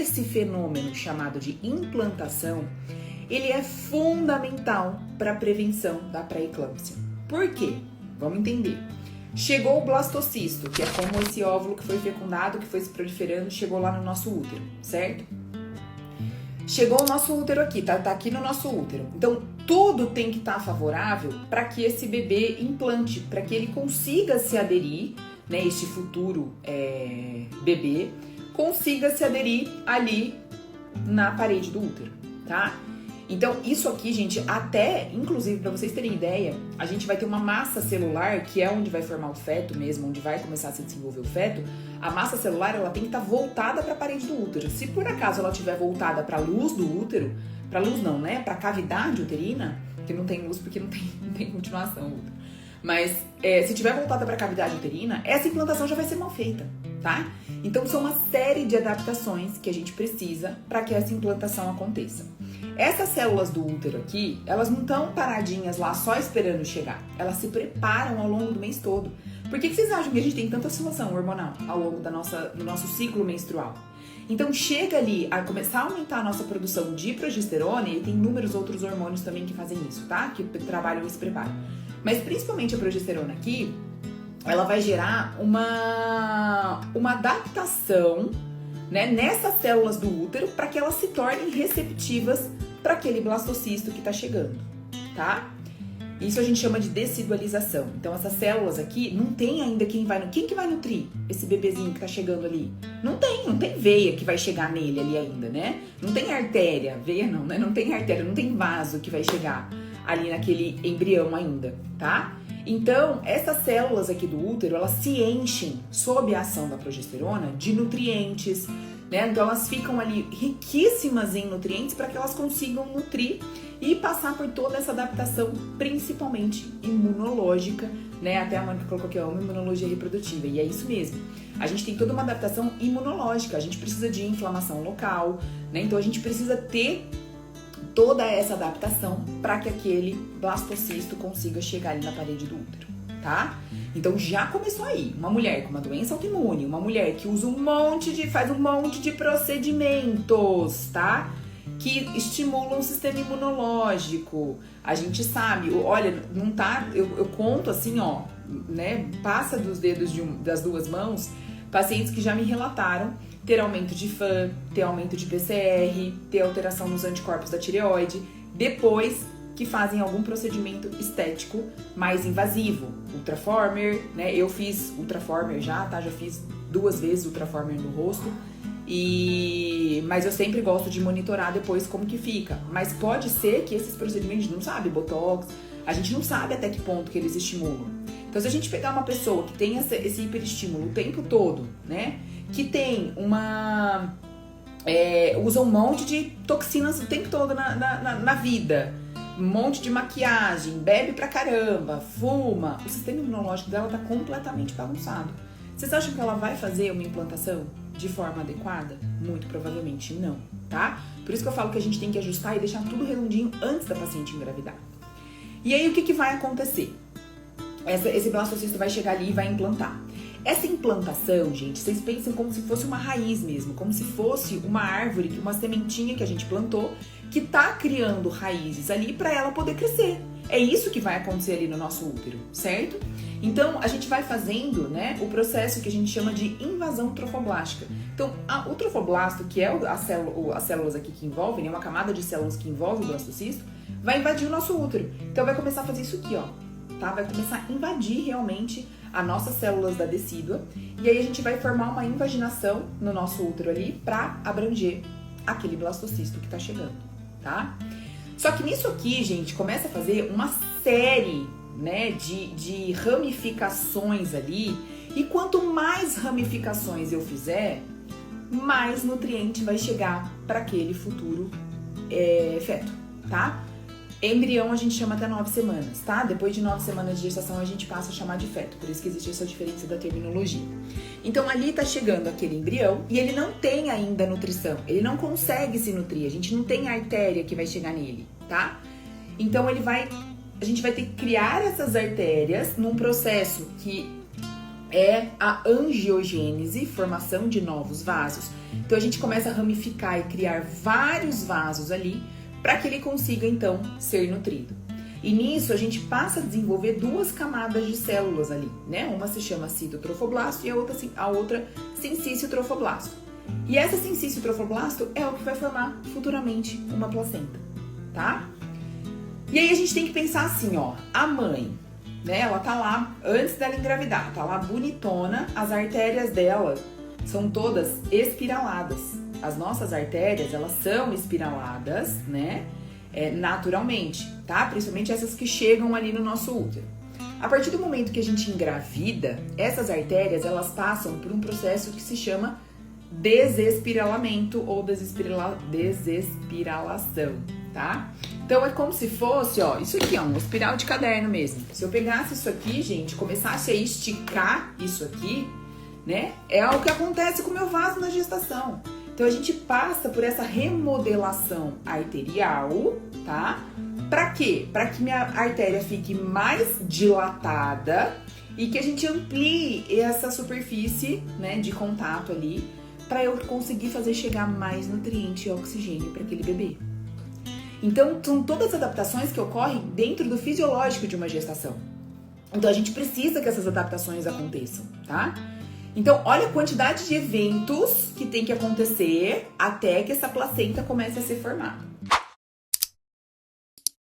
Esse fenômeno chamado de implantação, ele é fundamental para a prevenção da pré-eclâmpsia. Por quê? Vamos entender. Chegou o blastocisto, que é como esse óvulo que foi fecundado, que foi se proliferando, chegou lá no nosso útero, certo? Chegou o nosso útero aqui, tá aqui no nosso útero. Então, tudo tem que estar favorável para que esse bebê implante, para que ele consiga se aderir, né, este futuro bebê, consiga se aderir ali na parede do útero, tá? Então, isso aqui, gente, até, inclusive, para vocês terem ideia, a gente vai ter uma massa celular, que é onde vai formar o feto mesmo, onde vai começar a se desenvolver o feto. A massa celular, ela tem que estar voltada para a parede do útero. Se por acaso ela estiver voltada para a luz do útero, para luz não, né? Para a cavidade uterina, que não tem luz porque não tem continuação o útero. Mas se tiver voltada para a cavidade uterina, essa implantação já vai ser mal feita, tá? Então, são uma série de adaptações que a gente precisa para que essa implantação aconteça. Essas células do útero aqui, elas não estão paradinhas lá só esperando chegar. Elas se preparam ao longo do mês todo. Por que vocês acham que a gente tem tanta oscilação hormonal ao longo do nosso ciclo menstrual? Então, chega ali a começar a aumentar a nossa produção de progesterona, e tem inúmeros outros hormônios também que fazem isso, tá? Que trabalham e se preparam. Mas principalmente a progesterona aqui, ela vai gerar uma adaptação, né, nessas células do útero para que elas se tornem receptivas para aquele blastocisto que está chegando, tá? Isso a gente chama de decidualização. Então essas células aqui não tem ainda quem que vai nutrir esse bebezinho que está chegando ali. Não tem veia que vai chegar nele ali ainda, né? Não tem artéria, veia não, né? Não tem artéria, não tem vaso que vai chegar ali naquele embrião ainda, tá? Então, essas células aqui do útero, elas se enchem, sob a ação da progesterona, de nutrientes, né? Então, elas ficam ali riquíssimas em nutrientes para que elas consigam nutrir e passar por toda essa adaptação, principalmente imunológica, né? Até a Mônica colocou aqui, ó, uma imunologia reprodutiva, e é isso mesmo. A gente tem toda uma adaptação imunológica, a gente precisa de inflamação local, né? Então, a gente precisa ter toda essa adaptação para que aquele blastocisto consiga chegar ali na parede do útero, tá? Então já começou aí, uma mulher com uma doença autoimune, uma mulher que usa faz um monte de procedimentos, tá? Que estimulam o sistema imunológico. A gente sabe, olha, não tá, eu conto assim, ó, né? Passa dos dedos das duas mãos, pacientes que já me relataram ter aumento de FAN, ter aumento de PCR, ter alteração nos anticorpos da tireoide, depois que fazem algum procedimento estético mais invasivo. Ultraformer, né? Eu fiz ultraformer já, tá? Já fiz 2 vezes ultraformer no rosto, mas eu sempre gosto de monitorar depois como que fica. Mas pode ser que esses procedimentos, a gente não sabe, botox, a gente não sabe até que ponto que eles estimulam. Então, se a gente pegar uma pessoa que tem esse hiperestímulo o tempo todo, né? Que tem usa um monte de toxinas o tempo todo na vida, um monte de maquiagem, bebe pra caramba, fuma, o sistema imunológico dela tá completamente bagunçado. Vocês acham que ela vai fazer uma implantação de forma adequada? Muito provavelmente não, tá? Por isso que eu falo que a gente tem que ajustar e deixar tudo redondinho antes da paciente engravidar. E aí, o que vai acontecer? Esse blastocisto vai chegar ali e vai implantar. Essa implantação, gente, vocês pensam como se fosse uma raiz mesmo, como se fosse uma árvore, uma sementinha que a gente plantou, que tá criando raízes ali para ela poder crescer. É isso que vai acontecer ali no nosso útero, certo? Então, a gente vai fazendo, né, o processo que a gente chama de invasão trofoblástica. Então, o trofoblasto, que é as células aqui que envolvem, né, uma camada de células que envolve o blastocisto, vai invadir o nosso útero. Então, vai começar a fazer isso aqui, ó, tá? Vai começar a invadir realmente as nossas células da decídua, e aí a gente vai formar uma invaginação no nosso útero ali para abranger aquele blastocisto que tá chegando, tá? Só que nisso aqui, gente, começa a fazer uma série, né, de ramificações ali, e quanto mais ramificações eu fizer, mais nutriente vai chegar para aquele futuro feto, tá? Embrião a gente chama até 9 semanas, tá? Depois de 9 semanas de gestação a gente passa a chamar de feto, por isso que existe essa diferença da terminologia. Então ali tá chegando aquele embrião e ele não tem ainda nutrição, ele não consegue se nutrir, a gente não tem artéria que vai chegar nele, tá? Então a gente vai ter que criar essas artérias num processo que é a angiogênese, formação de novos vasos. Então a gente começa a ramificar e criar vários vasos ali para que ele consiga então ser nutrido. E nisso a gente passa a desenvolver duas camadas de células ali, né? Uma se chama citotrofoblasto e a outra sincício-trofoblasto. E essa sincício-trofoblasto é o que vai formar futuramente uma placenta, tá? E aí a gente tem que pensar assim, ó, a mãe, né? Ela tá lá antes dela engravidar, tá lá bonitona, as artérias dela são todas espiraladas. As nossas artérias, elas são espiraladas, né? Naturalmente, tá? Principalmente essas que chegam ali no nosso útero. A partir do momento que a gente engravida, essas artérias, elas passam por um processo que se chama desespiralamento ou desespiralação, tá? Então é como se fosse, ó, isso aqui, ó, um espiral de caderno mesmo. Se eu pegasse isso aqui, gente, começasse a esticar isso aqui, né? É o que acontece com o meu vaso na gestação. Então a gente passa por essa remodelação arterial, tá? Pra quê? Pra que minha artéria fique mais dilatada e que a gente amplie essa superfície, né, de contato ali, para eu conseguir fazer chegar mais nutriente e oxigênio para aquele bebê. Então, são todas as adaptações que ocorrem dentro do fisiológico de uma gestação. Então, a gente precisa que essas adaptações aconteçam, tá? Então, olha a quantidade de eventos que tem que acontecer até que essa placenta comece a ser formada.